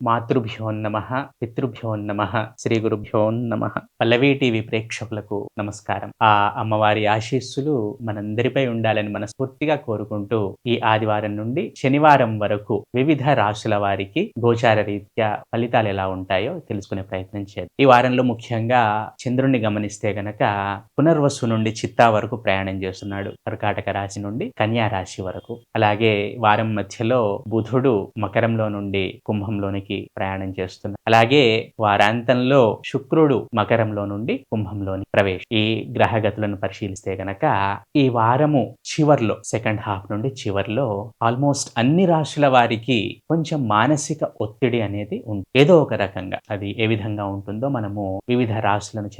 మాతృభ్యో నమః, పితృభ్యో నమః, శ్రీ గురుభ్యో నమః. పల్లవి టీవీ ప్రేక్షకులకు నమస్కారం. ఆ అమ్మవారి ఆశీస్సులు మనందరిపై ఉండాలని మనస్ఫూర్తిగా కోరుకుంటూ ఈ ఆదివారం నుండి శనివారం వరకు వివిధ రాశుల వారికి గోచార రీత్యా ఫలితాలు ఎలా ఉంటాయో తెలుసుకునే ప్రయత్నం చేద్దాం. ఈ వారంలో ముఖ్యంగా చంద్రుణ్ణి గమనిస్తే గనక పునర్వసు నుండి చిత్తా వరకు ప్రయాణం చేస్తున్నాడు. కర్కాటక రాశి నుండి కన్యా రాశి వరకు. అలాగే వారం మధ్యలో బుధుడు మకరంలో నుండి కుంభంలోనికి ప్రయాణం చేస్తున్నారు. అలాగే వారాంతంలో శుక్రుడు మకరంలో నుండి కుంభంలోని ప్రవేశం. ఈ గ్రహగతులను పరిశీలిస్తే గనక ఈ వారము చివర్లో సెకండ్ హాఫ్ నుండి చివర్లో ఆల్మోస్ట్ అన్ని రాశుల వారికి కొంచెం మానసిక ఒత్తిడి అనేది ఉంటుంది. ఏదో ఒక రకంగా అది ఏ విధంగా ఉంటుందో మనము వివిధ రాశులను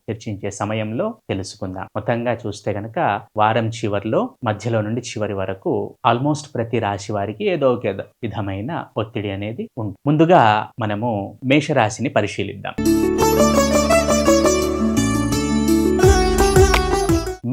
చర్చించే సమయంలో తెలుసుకుందాం. మొత్తంగా చూస్తే గనక వారం చివర్లో మధ్యలో నుండి చివరి వరకు ఆల్మోస్ట్ ప్రతి రాశి వారికి ఏదో ఒక విధమైన ఒత్తిడి అనేది ఉంటుంది. ముందుగా మనము మేషరాశిని పరిశీలిద్దాం.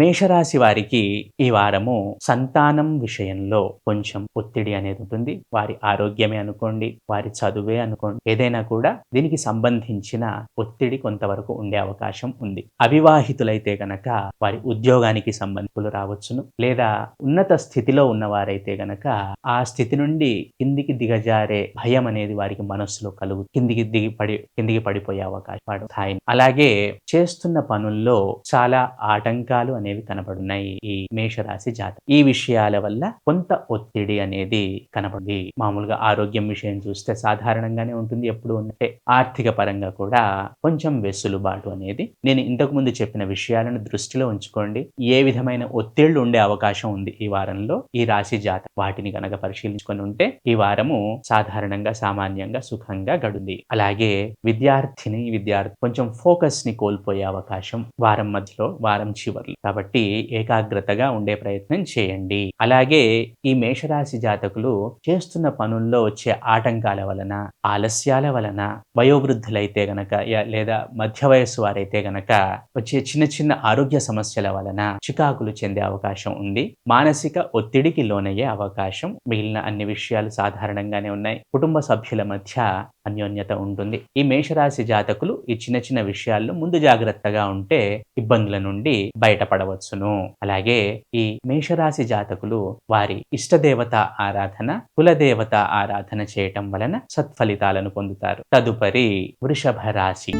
మేషరాశి వారికి ఈ వారము సంతానం విషయంలో కొంచెం ఒత్తిడి అనేది ఉంటుంది. వారి ఆరోగ్యమే అనుకోండి, వారి చదువే అనుకోండి, ఏదైనా కూడా దీనికి సంబంధించిన ఒత్తిడి కొంతవరకు ఉండే అవకాశం ఉంది. అవివాహితులైతే గనక వారి ఉద్యోగానికి సంబంధితులు రావచ్చును, లేదా ఉన్నత స్థితిలో ఉన్నవారైతే గనక ఆ స్థితి నుండి కిందికి దిగజారే భయం అనేది వారికి మనస్సులో కిందికి పడిపోయే అవకాశం. అలాగే చేస్తున్న పనుల్లో చాలా ఆటంకాలు అనేవి కనబడున్నాయి ఈ మేషరాశి జాతకం. ఈ విషయాల వల్ల కొంత ఒత్తిడి అనేది కనబడింది. మామూలుగా ఆరోగ్యం విషయం చూస్తే సాధారణంగానే ఉంటుంది. ఎప్పుడు ఉంటే ఆర్థిక పరంగా కూడా కొంచెం వెసులుబాటు అనేది, నేను ఇంతకు ముందు చెప్పిన విషయాలను దృష్టిలో ఉంచుకోండి. ఏ విధమైన ఒత్తిళ్లు ఉండే అవకాశం ఉంది ఈ వారంలో ఈ రాశి జాతకం, వాటిని కనుక పరిశీలించుకొని ఉంటే ఈ వారము సాధారణంగా సామాన్యంగా సుఖంగా గడుంది. అలాగే విద్యార్థి కొంచెం ఫోకస్ ని కోల్పోయే అవకాశం వారం మధ్యలో, వారం చివర్లు. కాబట్టి ఏకాగ్రతగా ఉండే ప్రయత్నం చేయండి. అలాగే ఈ మేషరాశి జాతకులు చేస్తున్న పనుల్లో వచ్చే ఆటంకాల వలన, ఆలస్యాల వలన, వయోవృద్ధులైతే గనక లేదా మధ్య వయస్సు వారైతే గనక వచ్చే చిన్న చిన్న ఆరోగ్య సమస్యల వలన చికాకులు చెందే అవకాశం ఉంది. మానసిక ఒత్తిడికి లోనయ్యే అవకాశం. మిగిలిన అన్ని విషయాలు సాధారణంగానే ఉన్నాయి. కుటుంబ సభ్యుల మధ్య అన్యోన్యత ఉంటుంది. ఈ మేషరాశి జాతకులు ఈ చిన్న చిన్న విషయాల్లో ముందు జాగ్రత్తగా ఉంటే ఇబ్బందుల నుండి బయటపడవచ్చును. అలాగే ఈ మేషరాశి జాతకులు వారి ఇష్టదేవత ఆరాధన, కులదేవత ఆరాధన చేయటం వలన సత్ఫలితాలను పొందుతారు. తదుపరి వృషభ రాశి.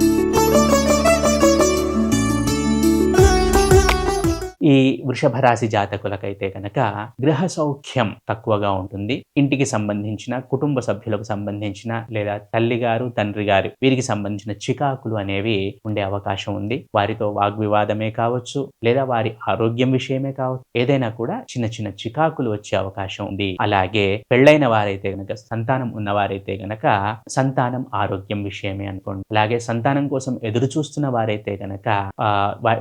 ఈ వృషభ రాశి జాతకులకైతే కనుక గృహ సౌఖ్యం తక్కువగా ఉంటుంది. ఇంటికి సంబంధించిన, కుటుంబ సభ్యులకు సంబంధించిన, లేదా తల్లిగారు, తండ్రి గారు వీరికి సంబంధించిన చికాకులు అనేవి ఉండే అవకాశం ఉంది. వారితో వాగ్వివాదమే కావచ్చు, లేదా వారి ఆరోగ్యం విషయమే కావచ్చు, ఏదైనా కూడా చిన్న చిన్న చికాకులు వచ్చే అవకాశం ఉంది. అలాగే పెళ్ళైన వారైతే గనక, సంతానం ఉన్నవారైతే గనక సంతానం ఆరోగ్యం విషయమే అనుకోండి. అలాగే సంతానం కోసం ఎదురు చూస్తున్న వారైతే గనక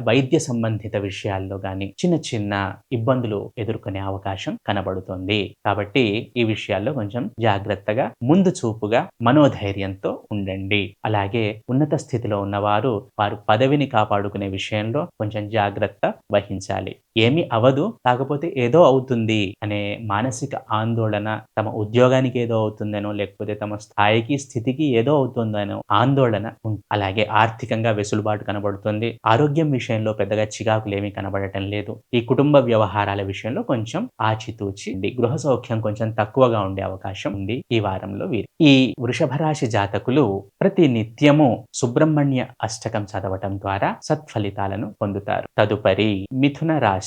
వైద్య సంబంధిత విషయాల్లో చిన్న చిన్న ఇబ్బందులు ఎదుర్కొనే అవకాశం కనబడుతుంది. కాబట్టి ఈ విషయాల్లో కొంచెం జాగ్రత్తగా, ముందు చూపుగా, మనోధైర్యంతో ఉండండి. అలాగే ఉన్నత స్థితిలో ఉన్నవారు వారు పదవిని కాపాడుకునే విషయంలో కొంచెం జాగ్రత్త వహించాలి. ఏమీ అవదు, కాకపోతే ఏదో అవుతుంది అనే మానసిక ఆందోళన, తమ ఉద్యోగానికి ఏదో అవుతుందనో, లేకపోతే తమ స్థాయికి, స్థితికి ఏదో అవుతుందనో ఆందోళన. అలాగే ఆర్థికంగా వెసులుబాటు కనబడుతుంది. ఆరోగ్యం విషయంలో పెద్దగా చికాకులు ఏమీ కనబడటం లేదు. ఈ కుటుంబ వ్యవహారాల విషయంలో కొంచెం ఆచితూచి, గృహ సౌఖ్యం కొంచెం తక్కువగా ఉండే అవకాశం ఉంది ఈ వారంలో వీరి. ఈ వృషభ రాశి జాతకులు ప్రతి నిత్యము సుబ్రహ్మణ్య అష్టకం చదవటం ద్వారా సత్ఫలితాలను పొందుతారు. తదుపరి మిథున రాశి.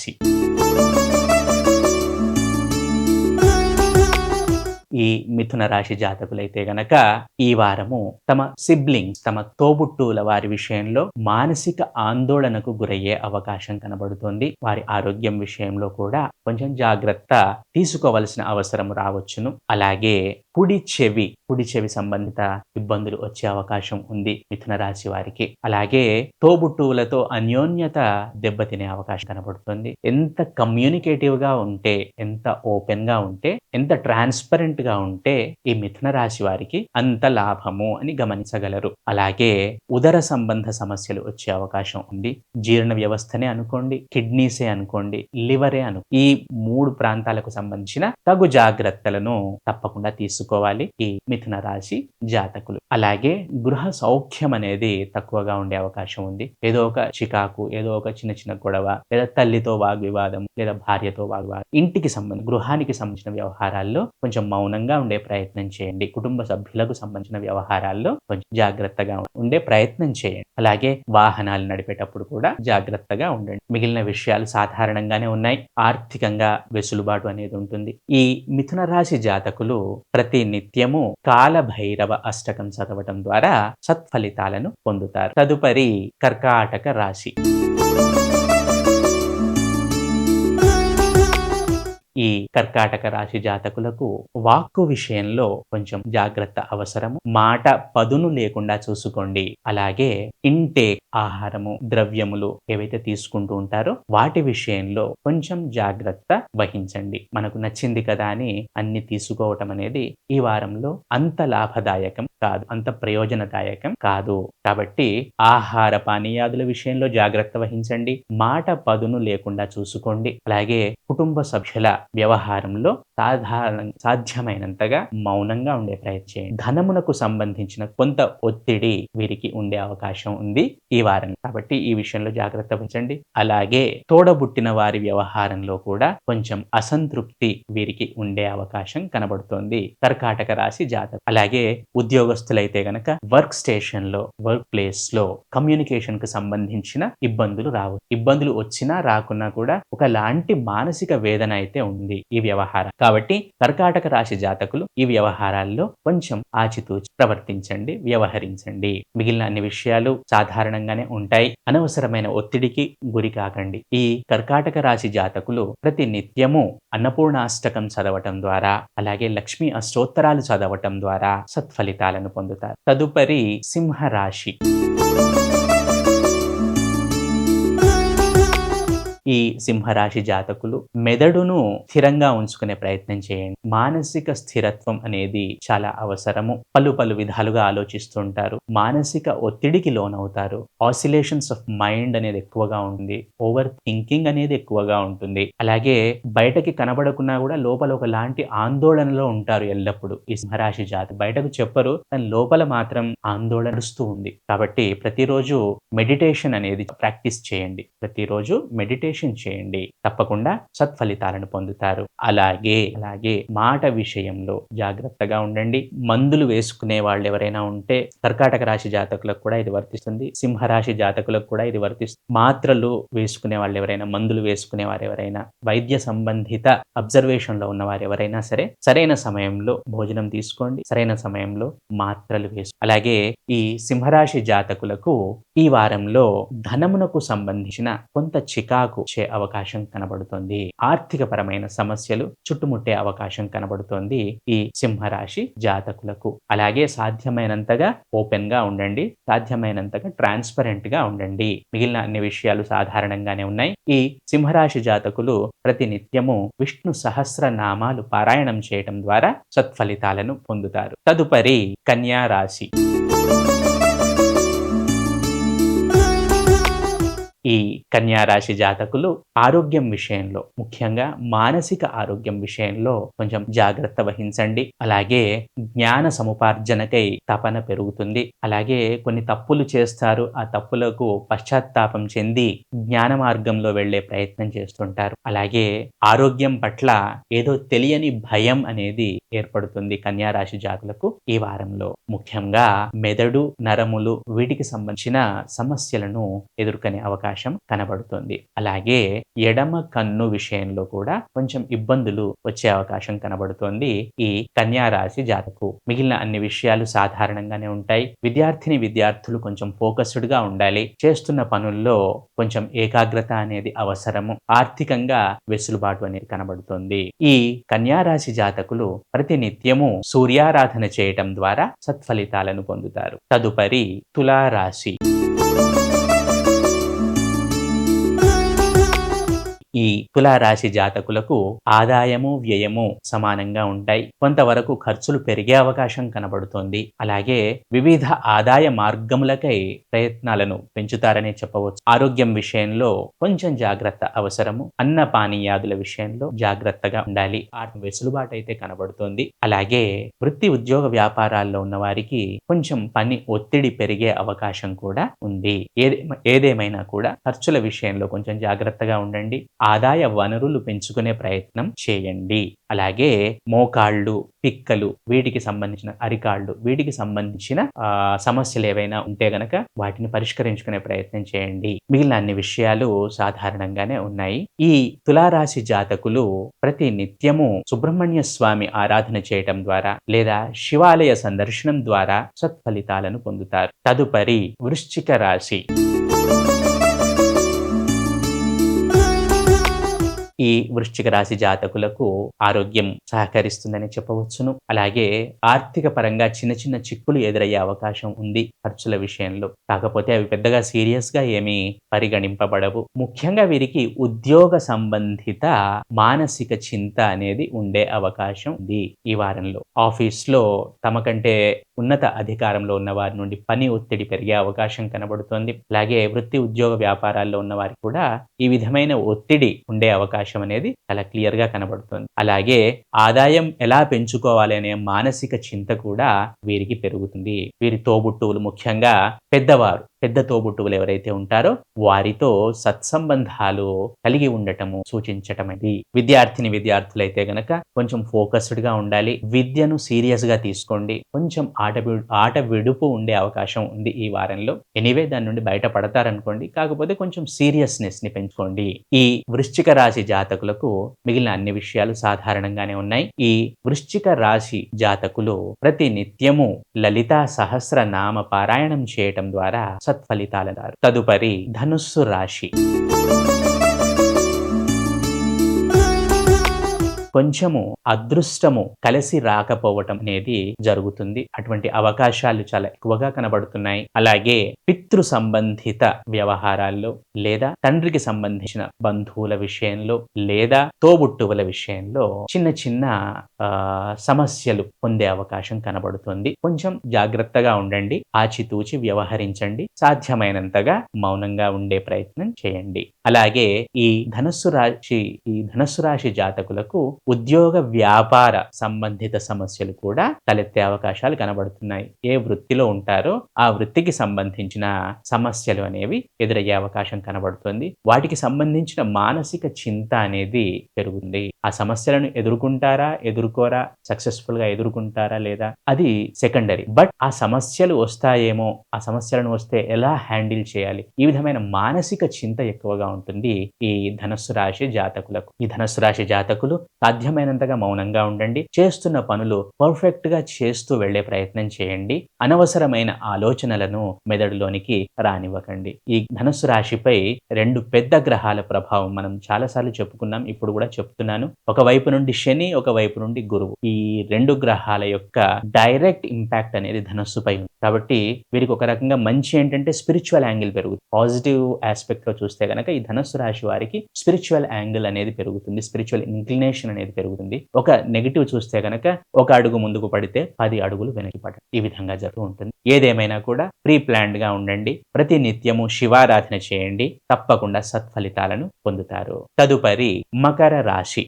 ఈ మిథున రాశి జాతకులైతే గనక ఈ వారము తమ సిబ్లింగ్స్, తమ తోబుట్టువుల వారి విషయంలో మానసిక ఆందోళనకు గురయ్యే అవకాశం కనబడుతుంది. వారి ఆరోగ్యం విషయంలో కూడా కొంచెం జాగ్రత్త తీసుకోవలసిన అవసరం రావచ్చును. అలాగే కుడి చెవి సంబంధిత ఇబ్బందులు వచ్చే అవకాశం ఉంది మిథున రాశి వారికి. అలాగే తోబుట్టువులతో అన్యోన్యత దెబ్బతినే అవకాశం కనబడుతుంది. ఎంత కమ్యూనికేటివ్ గా ఉంటే, ఎంత ఓపెన్ గా ఉంటే, ఎంత ట్రాన్స్పరెంట్ గా ఉంటే ఈ మిథున రాశి వారికి అంత లాభము అని గమనించగలరు. అలాగే ఉదర సంబంధ సమస్యలు వచ్చే అవకాశం ఉంది. జీర్ణ వ్యవస్థనే అనుకోండి, కిడ్నీసే అనుకోండి, లివరే ఈ 3 ప్రాంతాలకు సంబంధించిన తగు జాగ్రత్తలను తప్పకుండా తీసుకోవాలి. తెలుసుకోవాలి ఈ మిథున రాశి జాతకులు. అలాగే గృహ సౌఖ్యం అనేది తక్కువగా ఉండే అవకాశం ఉంది. ఏదో ఒక చికాకు, ఏదో ఒక చిన్న చిన్న గొడవ, లేదా తల్లితో వాగ్వివాదం, లేదా భార్యతో వాగ్వివాదం, గృహానికి సంబంధించిన వ్యవహారాల్లో కొంచెం మౌనంగా ఉండే ప్రయత్నం చేయండి. కుటుంబ సభ్యులకు సంబంధించిన వ్యవహారాల్లో కొంచెం జాగ్రత్తగా ఉండే ప్రయత్నం చేయండి. అలాగే వాహనాలు నడిపేటప్పుడు కూడా జాగ్రత్తగా ఉండండి. మిగిలిన విషయాలు సాధారణంగానే ఉన్నాయి. ఆర్థికంగా వెసులుబాటు అనేది ఉంటుంది. ఈ మిథున రాశి జాతకులు ప్రతి నిత్యము కాలభైరవ అష్టకం చదవటం ద్వారా సత్ఫలితాలను పొందుతారు. తదుపరి కర్కాటక రాశి. ఈ కర్కాటక రాశి జాతకులకు వాక్కు విషయంలో కొంచెం జాగ్రత్త అవసరము. మాట పదును లేకుండా చూసుకోండి. అలాగే ఇంటేక్, ఆహారము, ద్రవ్యములు ఏవైతే తీసుకుంటూ ఉంటారో వాటి విషయంలో కొంచెం జాగ్రత్త వహించండి. మనకు నచ్చింది కదా అని అన్ని తీసుకోవటం అనేది ఈ వారంలో అంత లాభదాయకం కాదు, అంత ప్రయోజనదాయకం కాదు. కాబట్టి ఆహార పానీయాదుల విషయంలో జాగ్రత్త వహించండి. మాట పదును లేకుండా చూసుకోండి. అలాగే కుటుంబ సభ్యుల వ్యవహారంలో సాధ్యమైనంతగా మౌనంగా ఉండే ప్రయత్నం చేయండి. ధనమునకు సంబంధించిన కొంత ఒత్తిడి వీరికి ఉండే అవకాశం ఉంది ఈ వారం. కాబట్టి ఈ విషయంలో జాగ్రత్త వహించండి. అలాగే తోడబుట్టిన వారి వ్యవహారంలో కూడా కొంచెం అసంతృప్తి వీరికి ఉండే అవకాశం కనబడుతోంది కర్కాటక రాశి జాతకులు. అలాగే ఉద్యోగస్తులైతే గనక వర్క్ స్టేషన్ లో, వర్క్ ప్లేస్ లో కమ్యూనికేషన్ కు సంబంధించిన ఇబ్బందులు రావు. ఇబ్బందులు వచ్చినా రాకున్నా కూడా ఒకలాంటి మానసిక వేదన అయితే ఉంది ఈ వ్యవహారం. కాబట్టి కర్కాటక రాశి జాతకులు ఈ వ్యవహారాల్లో కొంచెం ఆచితూచి ప్రవర్తించండి, వ్యవహరించండి. మిగిలిన అన్ని విషయాలు సాధారణంగానే ఉంటాయి. అనవసరమైన ఒత్తిడికి గురి కాకండి. ఈ కర్కాటక రాశి జాతకులు ప్రతి నిత్యము అన్నపూర్ణాష్టకం చదవటం ద్వారా, అలాగే లక్ష్మీ అష్టోత్తరాలు చదవటం ద్వారా సత్ఫలితాలను పొందుతారు. తదుపరి సింహరాశి. ఈ సింహరాశి జాతకులు మెదడును స్థిరంగా ఉంచుకునే ప్రయత్నం చేయండి. మానసిక స్థిరత్వం అనేది చాలా అవసరము. పలు విధాలుగా ఆలోచిస్తుంటారు. మానసిక ఒత్తిడికి లోనవుతారు. ఆసిలేషన్స్ ఆఫ్ మైండ్ అనేది ఎక్కువగా ఉంటుంది. ఓవర్ థింకింగ్ అనేది ఎక్కువగా ఉంటుంది. అలాగే బయటకి కనబడకున్నా కూడా లోపల ఒకలాంటి ఆందోళనలో ఉంటారు ఎల్లప్పుడూ ఈ సింహరాశి జాతకులు. బయటకు చెప్పరు, కానీ లోపల మాత్రం ఆందోళన నడుస్తూ ఉంది. కాబట్టి ప్రతిరోజు మెడిటేషన్ అనేది ప్రాక్టీస్ చేయండి. ప్రతిరోజు మెడిటేషన్ చేయండి. తప్పకుండా సత్ఫలితాలను పొందుతారు. అలాగే మాట విషయంలో జాగ్రత్తగా ఉండండి. మందులు వేసుకునే వాళ్ళు ఎవరైనా ఉంటే కర్కాటక రాశి జాతకులకు కూడా ఇది వర్తిస్తుంది. సింహరాశి జాతకులకు కూడా ఇది వర్తిస్తుంది. మాత్రలు వేసుకునే వాళ్ళు ఎవరైనా, మందులు వేసుకునే వారు ఎవరైనా, వైద్య సంబంధిత అబ్జర్వేషన్ లో ఉన్న వారు ఎవరైనా సరే సరైన సమయంలో భోజనం తీసుకోండి. సరైన సమయంలో మాత్రలు అలాగే ఈ సింహరాశి జాతకులకు ఈ వారంలో ధనమునకు సంబంధించిన కొంత చికాకు వచ్చే అవకాశం కనబడుతుంది. ఆర్థిక పరమైన సమస్యలు చుట్టుముట్టే అవకాశం కనబడుతోంది ఈ సింహరాశి జాతకులకు. అలాగే సాధ్యమైనంతగా ఓపెన్ గా ఉండండి. సాధ్యమైనంతగా ట్రాన్స్పరెంట్ గా ఉండండి. మిగిలిన అన్ని విషయాలు సాధారణంగానే ఉన్నాయి. ఈ సింహరాశి జాతకులు ప్రతి నిత్యము విష్ణు సహస్రనామాలు పారాయణం చేయటం ద్వారా సత్ఫలితాలను పొందుతారు. తదుపరి కన్యా రాశి. ఈ కన్యా రాశి జాతకులు ఆరోగ్యం విషయంలో, ముఖ్యంగా మానసిక ఆరోగ్యం విషయంలో కొంచెం జాగ్రత్త వహించండి. అలాగే జ్ఞాన సముపార్జనకై తపన పెరుగుతుంది. అలాగే కొన్ని తప్పులు చేస్తారు. ఆ తప్పులకు పశ్చాత్తాపం చెంది జ్ఞాన మార్గంలో వెళ్లే ప్రయత్నం చేస్తుంటారు. అలాగే ఆరోగ్యం పట్ల ఏదో తెలియని భయం అనేది ఏర్పడుతుంది కన్యా రాశి జాతకులకు ఈ వారంలో. ముఖ్యంగా మెదడు, నరములు వీటికి సంబంధించిన సమస్యలను ఎదుర్కొనే అవకాశం కనబడుతుంది. అలాగే ఎడమ కన్ను విషయంలో కూడా కొంచెం ఇబ్బందులు వచ్చే అవకాశం కనబడుతోంది ఈ కన్యా రాశి జాతకు. మిగిలిన అన్ని విషయాలు సాధారణంగానే ఉంటాయి. విద్యార్థులు కొంచెం ఫోకస్డ్ గా ఉండాలి. చేస్తున్న పనుల్లో కొంచెం ఏకాగ్రత అనేది అవసరము. ఆర్థికంగా వెసులుబాటు అనేది కనబడుతుంది. ఈ కన్యా రాశి జాతకులు ప్రతి నిత్యము సూర్యారాధన చేయటం ద్వారా సత్ఫలితాలను పొందుతారు. తదుపరి తులారాశి. ఈ తులారాశి జాతకులకు ఆదాయము వ్యయము సమానంగా ఉంటాయి. కొంతవరకు ఖర్చులు పెరిగే అవకాశం కనబడుతోంది. అలాగే వివిధ ఆదాయ మార్గములకై ప్రయత్నాలను పెంచుతారనే చెప్పవచ్చు. ఆరోగ్యం విషయంలో కొంచెం జాగ్రత్త అవసరము. అన్న పానీయాదుల విషయంలో జాగ్రత్తగా ఉండాలి. వెసులుబాటు అయితే కనబడుతోంది. అలాగే వృత్తి ఉద్యోగ వ్యాపారాల్లో ఉన్న వారికి కొంచెం పని ఒత్తిడి పెరిగే అవకాశం కూడా ఉంది. ఏదేమైనా కూడా ఖర్చుల విషయంలో కొంచెం జాగ్రత్తగా ఉండండి. ఆదాయ వనరులు పెంచుకునే ప్రయత్నం చేయండి. అలాగే మోకాళ్ళు, పిక్కలు, వీటికి సంబంధించిన అరికాళ్ళు, వీటికి సంబంధించిన సమస్యలు ఏవైనా ఉంటే గనక వాటిని పరిష్కరించుకునే ప్రయత్నం చేయండి. మిగిలిన అన్ని విషయాలు సాధారణంగానే ఉన్నాయి. ఈ తులారాశి జాతకులు ప్రతి నిత్యము సుబ్రహ్మణ్య స్వామి ఆరాధన చేయటం ద్వారా లేదా శివాలయ సందర్శనం ద్వారా సత్ఫలితాలను పొందుతారు. తదుపరి వృశ్చిక రాశి. ఈ వృశ్చిక రాశి జాతకులకు ఆరోగ్యం సహకరిస్తుందని చెప్పవచ్చును. అలాగే ఆర్థిక పరంగా చిన్న చిన్న చిక్కులు ఎదురయ్యే అవకాశం ఉంది ఖర్చుల విషయంలో. కాకపోతే అవి పెద్దగా సీరియస్ గా ఏమీ పరిగణింపబడవు. ముఖ్యంగా వీరికి ఉద్యోగ సంబంధిత మానసిక చింత అనేది ఉండే అవకాశం ఉంది ఈ వారంలో. ఆఫీస్లో తమకంటే ఉన్నత అధికారంలో ఉన్న వారి నుండి పని ఒత్తిడి పెరిగే అవకాశం కనబడుతోంది. అలాగే వృత్తి ఉద్యోగ వ్యాపారాల్లో ఉన్న వారికి కూడా ఈ విధమైన ఒత్తిడి ఉండే అవకాశం అనేది చాలా క్లియర్ గా కనబడుతుంది. అలాగే ఆదాయం ఎలా పెంచుకోవాలి అనే మానసిక చింత కూడా వీరికి పెరుగుతుంది. వీరి తోబుట్టువులు, ముఖ్యంగా పెద్దవారు, పెద్ద తోబుట్టువులు ఎవరైతే ఉంటారో వారితో సత్సంబంధాలు కలిగి ఉండటము సూచించటమది. విద్యార్థులైతే గనక కొంచెం ఫోకస్డ్ గా ఉండాలి. విద్యను సీరియస్ గా తీసుకోండి. కొంచెం ఆట విడుపు ఉండే అవకాశం ఉంది ఈ వారంలో. ఎనీవే దాని నుండి బయటపడతారనుకోండి. కాకపోతే కొంచెం సీరియస్నెస్ ని పెంచుకోండి. ఈ వృశ్చిక రాశి జాతకులకు మిగిలిన అన్ని విషయాలు సాధారణంగానే ఉన్నాయి. ఈ వృశ్చిక రాశి జాతకులు ప్రతి నిత్యము లలితా సహస్రనామ పారాయణం చేయటం ద్వారా సత్ఫలితాలన్నారు. తదుపరి ధనుస్సు రాశి. కొంచెము అదృష్టము కలిసి రాకపోవటం అనేది జరుగుతుంది. అటువంటి అవకాశాలు చాలా ఎక్కువగా కనబడుతున్నాయి. అలాగే పితృ సంబంధిత వ్యవహారాల్లో లేదా తండ్రికి సంబంధించిన బంధువుల విషయంలో లేదా తోబుట్టువుల విషయంలో చిన్న చిన్న సమస్యలు పొందే అవకాశం కనబడుతుంది. కొంచెం జాగ్రత్తగా ఉండండి. ఆచితూచి వ్యవహరించండి. సాధ్యమైనంతగా మౌనంగా ఉండే ప్రయత్నం చేయండి. అలాగే ఈ ధనుస్సు రాశి జాతకులకు ఉద్యోగ వ్యాపార సంబంధిత సమస్యలు కూడా తలెత్తే అవకాశాలు కనబడుతున్నాయి. ఏ వృత్తిలో ఉంటారో ఆ వృత్తికి సంబంధించిన సమస్యలు అనేవి ఎదురయ్యే అవకాశం కనబడుతుంది. వాటికి సంబంధించిన మానసిక చింత అనేది పెరుగుతుంది. ఆ సమస్యలను ఎదుర్కోరా, సక్సెస్ఫుల్ గా ఎదుర్కొంటారా లేదా అది సెకండరీ. బట్ ఆ సమస్యలు వస్తాయేమో, ఆ సమస్యలను వస్తే ఎలా హ్యాండిల్ చేయాలి, ఈ విధమైన మానసిక చింత ఎక్కువగా ఉంటుంది ఈ ధనుస్సు రాశి జాతకులకు. ఈ ధనుస్సు రాశి జాతకులు సాధ్యమైనంతగా మౌనంగా ఉండండి. చేస్తున్న పనులు పర్ఫెక్ట్ గా చేస్తూ వెళ్లే ప్రయత్నం చేయండి. అనవసరమైన ఆలోచనలను మెదడులోనికి రానివ్వకండి. ఈ ధనుస్సు రాశిపై రెండు పెద్ద గ్రహాల ప్రభావం మనం చాలాసార్లు చెప్పుకున్నాం. ఇప్పుడు కూడా చెప్తున్నాను. ఒకవైపు నుండి శని, ఒకవైపు నుండి గురువు. ఈ రెండు గ్రహాల యొక్క డైరెక్ట్ ఇంపాక్ట్ అనేది ధనుస్సుపై ఉంది. కాబట్టి వీరికి ఒక రకంగా మంచి ఏంటంటే స్పిరిచువల్ యాంగిల్ పెరుగుతుంది. పాజిటివ్ ఆస్పెక్ట్ లో చూస్తే గనక ఈ ధనుస్సు రాశి వారికి స్పిరిచువల్ యాంగిల్ అనేది పెరుగుతుంది. స్పిరిచువల్ ఇంక్లినేషన్ అనేది పెరుగుతుంది. ఒక నెగిటివ్ చూస్తే గనక ఒక అడుగు ముందుకు పడితే 10 అడుగులు వెనక్కి పడటం, ఈ విధంగా జరుగుతూ ఉంటుంది. ఏదేమైనా కూడా ప్రీ ప్లాన్డ్ గా ఉండండి. ప్రతి నిత్యము శివారాధన చేయండి. తప్పకుండా సత్ఫలితాలను పొందుతారు. తదుపరి మకర రాశి.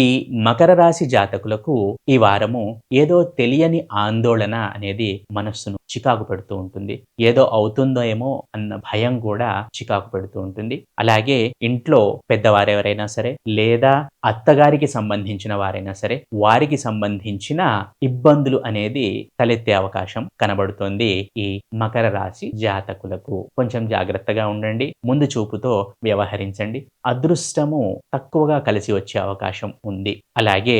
ఈ మకర రాశి జాతకులకు ఈ వారము ఏదో తెలియని ఆందోళన అనేది మనస్సును చికాకు పెడుతూ ఉంటుంది. ఏదో అవుతుందో ఏమో అన్న భయం కూడా చికాకు పెడుతూ ఉంటుంది. అలాగే ఇంట్లో పెద్దవారు ఎవరైనా సరే లేదా అత్తగారికి సంబంధించిన వారైనా సరే వారికి సంబంధించిన ఇబ్బందులు అనేది తలెత్తే అవకాశం కనబడుతోంది ఈ మకర రాశి జాతకులకు. కొంచెం జాగ్రత్తగా ఉండండి. ముందు చూపుతో వ్యవహరించండి. అదృష్టము తక్కువగా కలిసి వచ్చే అవకాశం ఉంది. అలాగే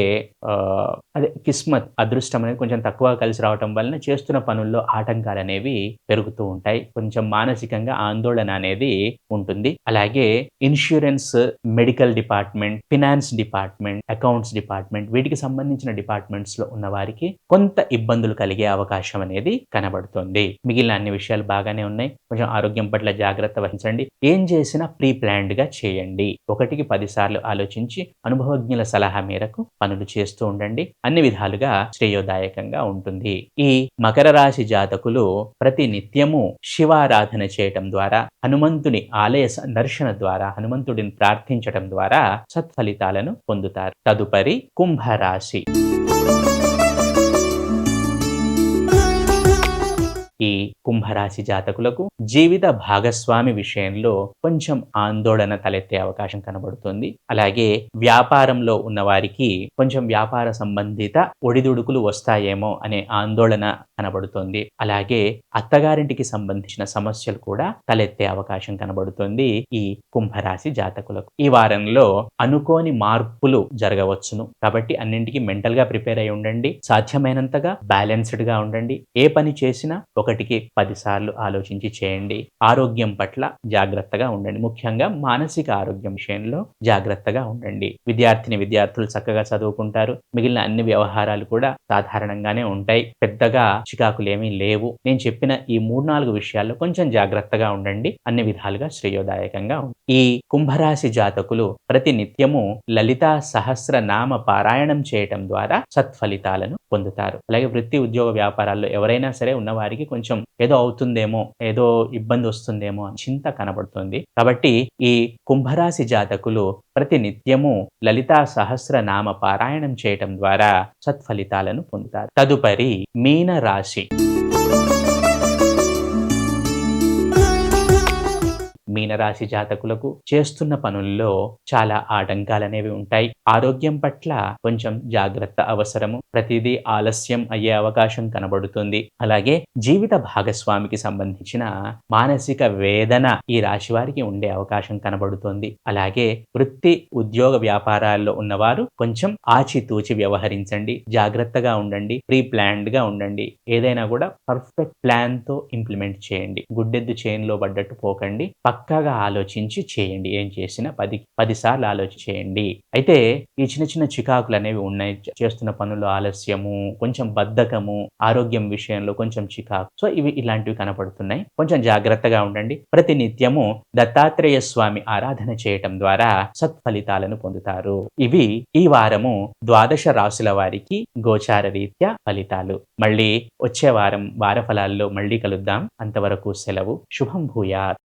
అదే కిస్మత్ అదృష్టం అనేది కొంచెం తక్కువ కలిసి రావటం వలన చేస్తున్న పనుల్లో ఆటంకాలనేవి పెరుగుతూ ఉంటాయి. కొంచెం మానసికంగా ఆందోళన అనేది ఉంటుంది. అలాగే insurance, medical department, finance department, accounts department వీటికి సంబంధించిన డిపార్ట్మెంట్స్‌లో ఉన్న వారికి కొంత ఇబ్బందులు కలిగే అవకాశం అనేది కనబడుతుంది. మిగిలిన అన్ని విషయాలు బాగానే ఉన్నాయి. కొంచెం ఆరోగ్యం పట్ల జాగ్రత్త వహించండి. ఏం చేసినా ప్రీ ప్లాన్డ్‌గా చేయండి. 1కి 10 సార్లు ఆలోచించి అనుభవజ్ఞుల సలహా మేరకు పనులు చేస్తూ ఉండండి. అన్ని విధాలుగా శ్రేయోదాయకంగా ఉంటుంది. ఈ మకర రాశి జాతకులు ప్రతి నిత్యము శివారాధన చేయటం ద్వారా, హనుమంతుని ఆలయ సందర్శన ద్వారా, హనుమంతుడిని ప్రార్థించటం ద్వారా సత్ఫలితాలను పొందుతారు. తదుపరి కుంభరాశి. ఈ కుంభరాశి జాతకులకు జీవిత భాగస్వామి విషయంలో కొంచెం ఆందోళన తలెత్తే అవకాశం కనబడుతుంది. అలాగే వ్యాపారంలో ఉన్న వారికి కొంచెం వ్యాపార సంబంధిత ఒడిదుడుకులు వస్తాయేమో అనే ఆందోళన కనబడుతుంది. అలాగే అత్తగారింటికి సంబంధించిన సమస్యలు కూడా తలెత్తే అవకాశం కనబడుతుంది ఈ కుంభరాశి జాతకులకు. ఈ వారంలో అనుకోని మార్పులు జరగవచ్చును. కాబట్టి అన్నింటికి మెంటల్ గా ప్రిపేర్ అయి ఉండండి. సాధ్యమైనంతగా బ్యాలెన్స్డ్ గా ఉండండి. ఏ పని చేసినా 1కి 10 సార్లు ఆలోచించి చేయండి. ఆరోగ్యం పట్ల జాగ్రత్తగా ఉండండి. ముఖ్యంగా మానసిక ఆరోగ్యం విషయంలో జాగ్రత్తగా ఉండండి. విద్యార్థులు చక్కగా చదువుకుంటారు. మిగిలిన అన్ని వ్యవహారాలు కూడా సాధారణంగానే ఉంటాయి. పెద్దగా చికాకులేమీ లేవు. నేను చెప్పిన ఈ 3-4 విషయాల్లో కొంచెం జాగ్రత్తగా ఉండండి. అన్ని విధాలుగా శ్రేయోదాయకంగా ఉంటుంది. ఈ కుంభరాశి జాతకులు ప్రతి నిత్యము లలితా సహస్రనామ పారాయణం చేయటం ద్వారా సత్ఫలితాలను పొందుతారు. అలాగే వృత్తి, ఉద్యోగ వ్యాపారాల్లో ఎవరైనా సరే ఉన్నవారికి కొంచెం ఏదో అవుతుందేమో, ఏదో ఇబ్బంది వస్తుందేమో అని చింత కనబడుతుంది. కాబట్టి ఈ కుంభరాశి జాతకులు ప్రతి నిత్యము లలితా సహస్రనామ పారాయణం చేయటం ద్వారా సత్ఫలితాలను పొందుతారు. తదుపరి మీన రాశి. మీనరాశి జాతకులకు చేస్తున్న పనుల్లో చాలా ఆటంకాలనేవి ఉంటాయి. ఆరోగ్యం పట్ల కొంచెం జాగ్రత్త అవసరము. ప్రతిదీ ఆలస్యం అయ్యే అవకాశం కనబడుతుంది. అలాగే జీవిత భాగస్వామికి సంబంధించిన మానసిక వేదన ఈ రాశి వారికి ఉండే అవకాశం కనబడుతుంది. అలాగే వృత్తి, ఉద్యోగ వ్యాపారాల్లో ఉన్నవారు కొంచెం ఆచితూచి వ్యవహరించండి. జాగ్రత్తగా ఉండండి. ప్రీ ప్లాన్డ్ గా ఉండండి. ఏదైనా కూడా పర్ఫెక్ట్ ప్లాన్ తో ఇంప్లిమెంట్ చేయండి. గుడ్డెద్దు చేనులో పడ్డట్టు పోకండి. పక్కాగా ఆలోచించి చేయండి. ఏం చేసినా 10 సార్లు ఆలోచించి చేయండి. అయితే ఈ చిన్న చిన్న చికాకులు అనేవి ఉన్నాయి. చేస్తున్న పనులు ఆలస్యము, కొంచెం బద్ధకము, ఆరోగ్యం విషయంలో కొంచెం చికాకు. సో ఇలాంటివి కనపడుతున్నాయి. కొంచెం జాగ్రత్తగా ఉండండి. ప్రతి నిత్యము దత్తాత్రేయ స్వామి ఆరాధన చేయటం ద్వారా సత్ఫలితాలను పొందుతారు. ఇవి ఈ వారము 12 రాశుల వారికి గోచార రీత్యా ఫలితాలు. మళ్ళీ వచ్చే వారం వార ఫలాల్లో మళ్ళీ కలుద్దాం. అంతవరకు సెలవు. శుభం భూయాత్.